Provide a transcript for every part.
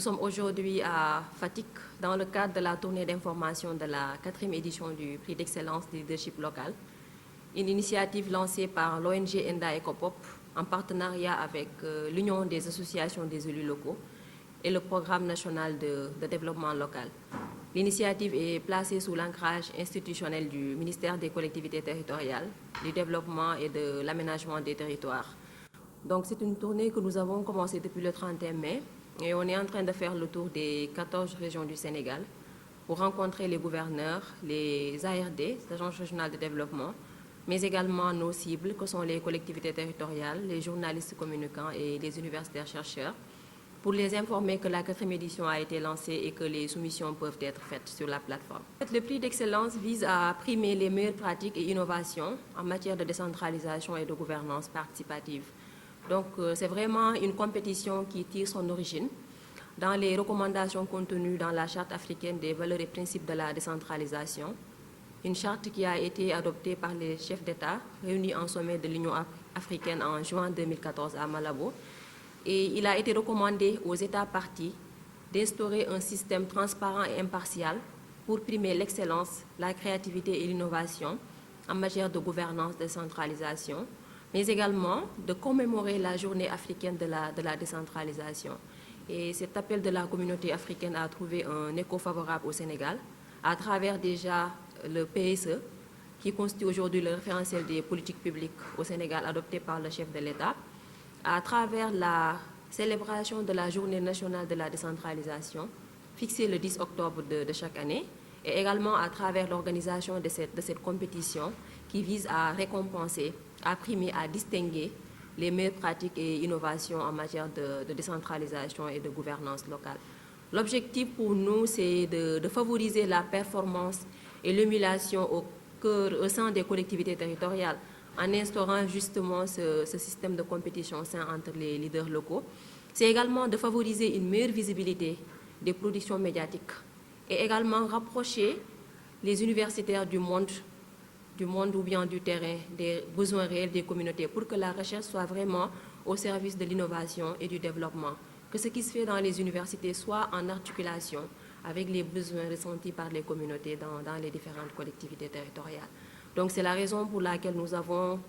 sommes aujourd'hui à Fatick dans le cadre de la tournée d'information de la 4e édition du prix d'excellence du leadership local, une initiative lancée par l'ONG Enda Ecopop en partenariat avec l'Union des associations des élus locaux et le Programme national de développement local. L'initiative est placée sous l'ancrage institutionnel du ministère des collectivités territoriales, du développement et de l'aménagement des territoires. Donc c'est une tournée que nous avons commencée depuis le 31 mai et on est en train de faire le tour des 14 régions du Sénégal pour rencontrer les gouverneurs, les ARD, les agences régionales de développement, mais également nos cibles que sont les collectivités territoriales, les journalistes communicants et les universitaires chercheurs, pour les informer que la 4e édition a été lancée et que les soumissions peuvent être faites sur la plateforme. Le prix d'excellence vise à primer les meilleures pratiques et innovations en matière de décentralisation et de gouvernance participative. Donc c'est vraiment une compétition qui tire son origine dans les recommandations contenues dans la Charte africaine des valeurs et principes de la décentralisation, une charte qui a été adoptée par les chefs d'État réunis en sommet de l'Union africaine en juin 2014 à Malabo. Et il a été recommandé aux États parties d'instaurer un système transparent et impartial pour primer l'excellence, la créativité et l'innovation en matière de gouvernance, de décentralisation, mais également de commémorer la journée africaine de la décentralisation. Et cet appel de la communauté africaine a trouvé un écho favorable au Sénégal à travers déjà le PSE, qui constitue aujourd'hui le référentiel des politiques publiques au Sénégal adopté par le chef de l'État, à travers la célébration de la journée nationale de la décentralisation, fixée le 10 octobre de chaque année, et également à travers l'organisation de cette compétition qui vise à récompenser, à primer, à distinguer les meilleures pratiques et innovations en matière de décentralisation et de gouvernance locale. L'objectif pour nous, c'est de favoriser la performance et l'émulation au sein des collectivités territoriales en instaurant justement ce système de compétition sain entre les leaders locaux. C'est également de favoriser une meilleure visibilité des productions médiatiques et également rapprocher les universitaires du monde ou bien du terrain, des besoins réels des communautés pour que la recherche soit vraiment au service de l'innovation et du développement. Que ce qui se fait dans les universités soit en articulation avec les besoins ressentis par les communautés dans les différentes collectivités territoriales. Donc c'est la raison pour laquelle nous avons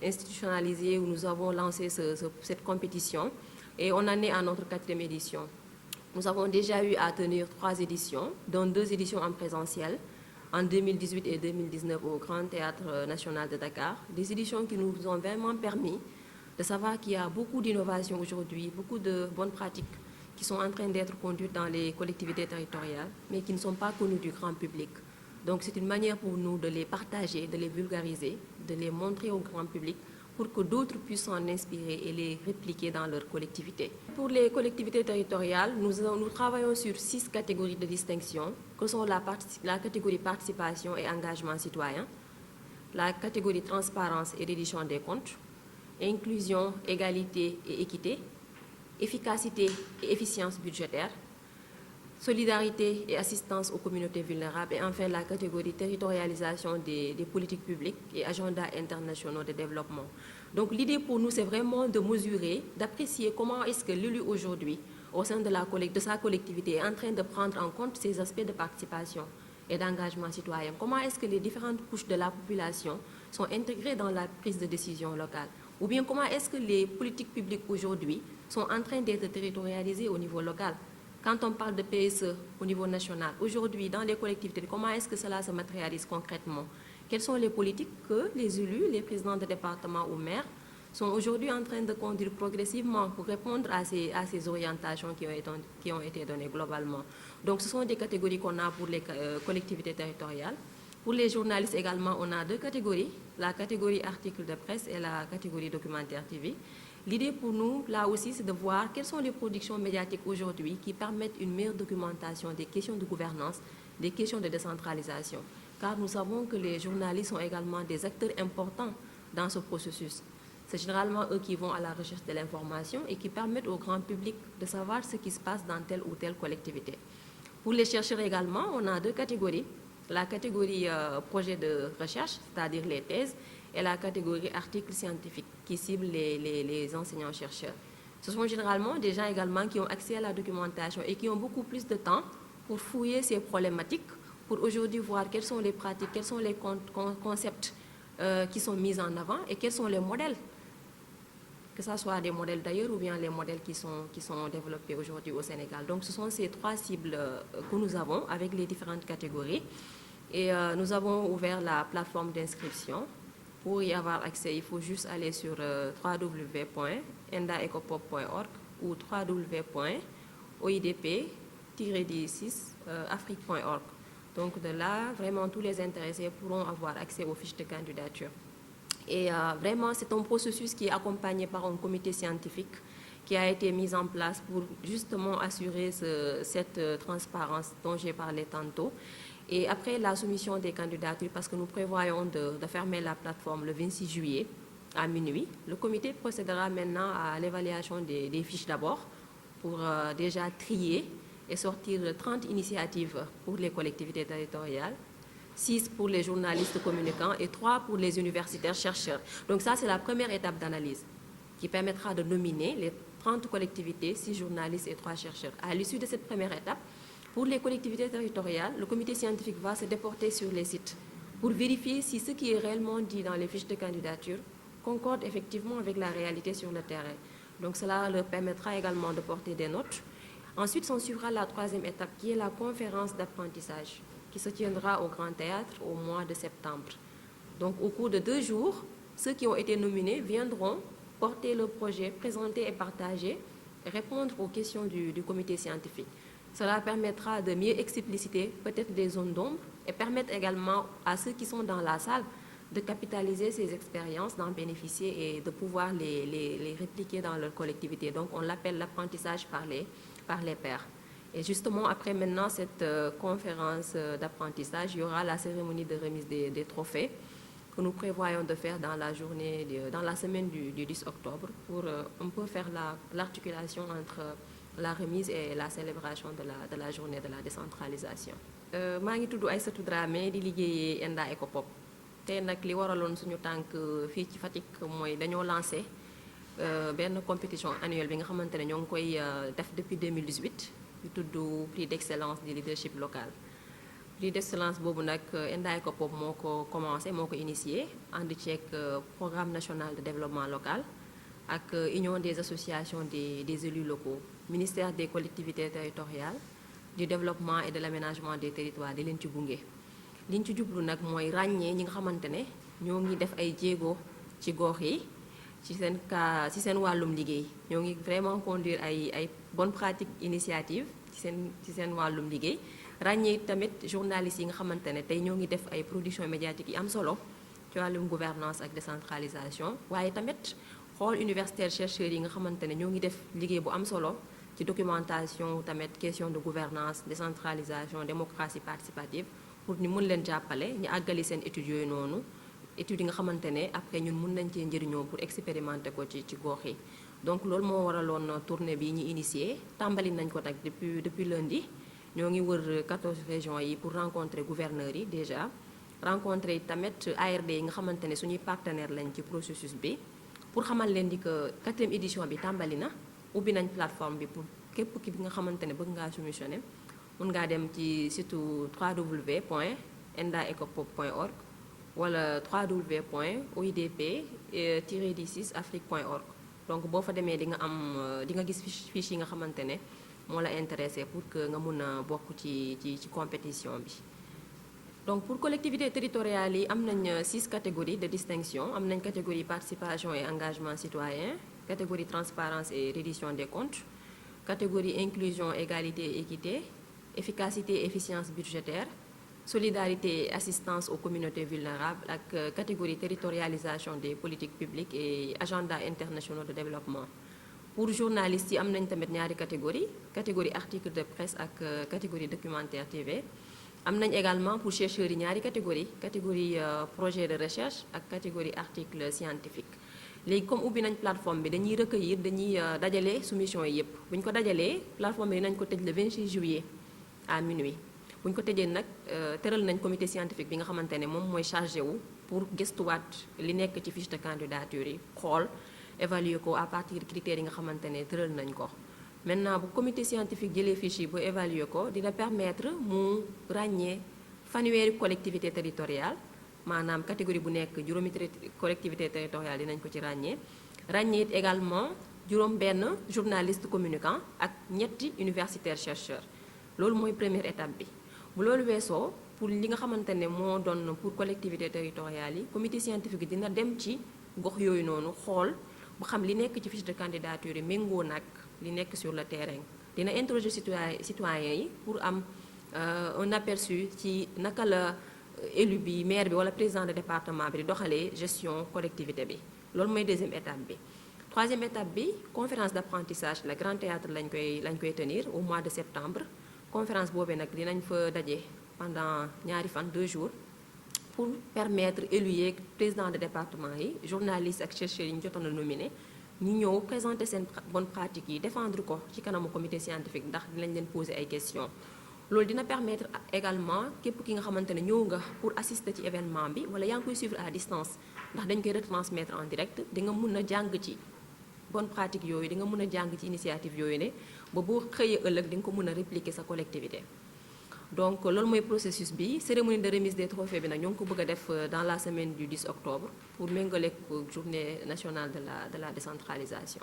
institutionnalisé ou nous avons lancé cette compétition et on en est à notre 4e édition. Nous avons déjà eu à tenir 3 éditions, dont 2 éditions en présentiel, en 2018 et 2019 au Grand Théâtre National de Dakar, des éditions qui nous ont vraiment permis de savoir qu'il y a beaucoup d'innovations aujourd'hui, beaucoup de bonnes pratiques qui sont en train d'être conduites dans les collectivités territoriales, mais qui ne sont pas connues du grand public. Donc c'est une manière pour nous de les partager, de les vulgariser, de les montrer au grand public pour que d'autres puissent s'en inspirer et les répliquer dans leur collectivité. Pour les collectivités territoriales, nous travaillons sur 6 catégories de distinction, que sont la catégorie participation et engagement citoyen, la catégorie transparence et reddition des comptes, inclusion, égalité et équité, efficacité et efficience budgétaire, solidarité et assistance aux communautés vulnérables et enfin la catégorie territorialisation des politiques publiques et agendas internationaux de développement. Donc l'idée pour nous, c'est vraiment de mesurer, d'apprécier comment est-ce que l'élu aujourd'hui, au sein de sa collectivité, est en train de prendre en compte ces aspects de participation et d'engagement citoyen. Comment est-ce que les différentes couches de la population sont intégrées dans la prise de décision locale? Ou bien comment est-ce que les politiques publiques aujourd'hui sont en train d'être territorialisées au niveau local? Quand on parle de PSE au niveau national, aujourd'hui, dans les collectivités, comment est-ce que cela se matérialise concrètement? Quelles sont les politiques que les élus, les présidents de département ou maires sont aujourd'hui en train de conduire progressivement pour répondre à ces orientations qui ont été données globalement? Donc, ce sont des catégories qu'on a pour les collectivités territoriales. Pour les journalistes également, on a 2 catégories, la catégorie articles de presse et la catégorie documentaire TV. L'idée pour nous, là aussi, c'est de voir quelles sont les productions médiatiques aujourd'hui qui permettent une meilleure documentation des questions de gouvernance, des questions de décentralisation. Car nous savons que les journalistes sont également des acteurs importants dans ce processus. C'est généralement eux qui vont à la recherche de l'information et qui permettent au grand public de savoir ce qui se passe dans telle ou telle collectivité. Pour les chercheurs également, on a 2 catégories. La catégorie projet de recherche, c'est-à-dire les thèses, et la catégorie articles scientifiques qui cible les enseignants-chercheurs. Ce sont généralement des gens également qui ont accès à la documentation et qui ont beaucoup plus de temps pour fouiller ces problématiques, pour aujourd'hui voir quelles sont les pratiques, quels sont les concepts qui sont mis en avant et quels sont les modèles, que ce soit des modèles d'ailleurs ou bien les modèles qui sont développés aujourd'hui au Sénégal. Donc ce sont ces 3 cibles que nous avons avec les différentes catégories. Et nous avons ouvert la plateforme d'inscription. Pour y avoir accès, il faut juste aller sur www.endaecopop.org ou www.oidp-afrique.org. Donc de là, vraiment tous les intéressés pourront avoir accès aux fiches de candidature. Et vraiment, c'est un processus qui est accompagné par un comité scientifique qui a été mis en place pour justement assurer cette transparence dont j'ai parlé tantôt. Et après la soumission des candidatures, parce que nous prévoyons de fermer la plateforme le 26 juillet à minuit, le comité procédera maintenant à l'évaluation des fiches d'abord pour déjà trier et sortir 30 initiatives pour les collectivités territoriales, 6 pour les journalistes communicants et 3 pour les universitaires chercheurs. Donc ça, c'est la première étape d'analyse qui permettra de nominer les 30 collectivités, 6 journalistes et 3 chercheurs. À l'issue de cette première étape, pour les collectivités territoriales, le comité scientifique va se déporter sur les sites pour vérifier si ce qui est réellement dit dans les fiches de candidature concorde effectivement avec la réalité sur le terrain. Donc cela leur permettra également de porter des notes. Ensuite, s'en suivra la 3e étape qui est la conférence d'apprentissage qui se tiendra au Grand Théâtre au mois de septembre. Donc au cours de 2 jours, ceux qui ont été nominés viendront porter le projet, présenter et partager, et répondre aux questions du comité scientifique. Cela permettra de mieux expliciter peut-être des zones d'ombre et permettre également à ceux qui sont dans la salle de capitaliser ces expériences, d'en bénéficier et de pouvoir les répliquer dans leur collectivité. Donc on l'appelle l'apprentissage par les pairs. Et justement, après maintenant cette conférence d'apprentissage, il y aura la cérémonie de remise des trophées que nous prévoyons de faire dans la semaine du 10 octobre pour un peu faire l'articulation entre la remise et la célébration de la journée de la décentralisation. maa ngi tudd Aïssatou Dramé di liggéeyee ENDA ECOPOP tey nag li waraloon suñu tànk fii ci Fatick mooy dañoo lancé benn compétition annuelle bi nga xamante ne ñoo ngi koy def depuis 2018 ñu tudd prix d'excellence du leadership local. Prix d'excellence boobu nag ENDA ECOPOP moo ko commencé moo ko initié ànd ceeg programme national de développement local ak union des associations des élus locaux, ministère des collectivités territoriales, du développement et de l'aménagement des territoires di leen ci gunge. liñ ci jublu nag mooy ràññee ñi nga xamante ne ñoo ngi def ay jéego ci gox yi ci seen wàllum liggéey, ñoo ngi vraiment conduire ay bonnes pratiques initiatives ci seen wàllum liggéey. ràññee tamit journalistes yi nga xamante ne tey ñoo ngi def ay production médiatique yi am solo ci wàllum gouvernance ak décentralisation, waaye tamit xool universitaires chercheurs yi nga xamante ne ñoo ngi def liggéey bu am solo ci documentation tamit question de gouvernance décentralisation démocratie participative pour ñu mën leen jàppale ñu àggali seen études yooyu noonu études yi nga xamante ne après ñun mën nañ cee njëriñoo pour expérimenter ko ci gox yi. donc loolu moo waraloon tournée bi ñu initié tàmbali nañ ko nag depuis lundi ñoo ngi wër 14 régions yi pour rencontrer gouverneurs yi déjà rencontrer tamit ARD yi nga xamante ne suñuy partenaire lañ ci processus bi pour xamal leen di que 4e édition bi tàmbali na ubbi nañ plateforme bi pour képp ki nga xamante ne bëgg ngaa soumissionner mun ngaa dem ci site www.endaecopop.org wala www.oidp-afrique.org. donc boo fa demee di nga gis fiche yi nga xamante ne moo la intéressé pour que nga mun a bokk ci compétition bi. donc pour collectivités territoriales yi am nañ 6 catégories de distinction. am nañ catégorie participation et engagement citoyen, catégorie transparence et reddition des comptes, catégorie inclusion, égalité et équité, efficacité et efficience budgétaire, solidarité et assistance aux communautés vulnérables ak catégorie territorialisation des politiques publiques et agenda internationaux de développement. pour journalistes yi am nañ tamit ñaari catégorie article de presse ak catégorie documentaire TV. am nañ également pour chercheurs yi ñaari catégorie projet de recherche ak catégorie article scientifique. léegi comme ubbi nañ plateforme bi dañuy recueillir dañuy dajale soumission yi yëpp bu ñu ko dajalee plateforme bi dinañ ko tëj le 26 juillet à minuit. bu ñu ko tëjee nag tëral nañ comité scientifique bi nga xamante ne moom mooy chargé wu pour gëstuwaat li nekk ci fiche de candidature yi xool évaluer ko à partir de critères yi nga xamante ne tëral nañ ko. Maintenant bu comité scientifique jëlee fiche yi ba évaluer ko dina permettre mu ràññee fanweeri collectivité territoriale maanaam catégorie bu nekk juróomi collectivité territoriale dinañ ko ci ràññee it également juróom benn journaliste communicant ak ñetti universitaire chercheur. Loolu mooy première étape bi. Bu loolu weesoo pour li nga xamante ne moo doon pour collectivité territoriale yi comité scientifique dina dem ci gox yooyu noonu xool bu xam li nekk ci fiche de candidature yi méngoo nag li nekk sur le terrain. Dina interroger citoyens yi pour am un aperçu ci naka la élu bi maire bi wala président de département bi di doxalee gestion collectivité bi. Loolu mooy deuxième étape bi. Troisième étape bi conférence d'apprentissage la Grand Théâtre lañ koy tenir au mois de septembre. Conférence boobee nag dinañ fa daje pendant ñaari fan 2 jours pour permettre élus yeeg président de département yi journalistes ak chercheurs yi ñu jotoon a nominé ñu ñëw présenter seen bonne pratique yi défendre ko ci kanamu comité scientifique ndax dinañ leen poser ay questions. Loolu dina permettre également képp ki nga xamante ne ñëw nga pour assister ci événement bi wala yaa ngi koy suivre à distance ndax dañ koy retransmettre en direct di nga mun a jàng ci bonne pratique yooyu di nga mën a jàng ci initiative yooyu ne ba boo xëyee ëllëg di nga ko mën a répliquer sa collectivité. Donc loolu mooy processus bi cérémonie de remise des trophées bi nag ñoo ngi ko bëgg a def dans la semaine du 10 octobre pour méngale ko journée nationale de la décentralisation.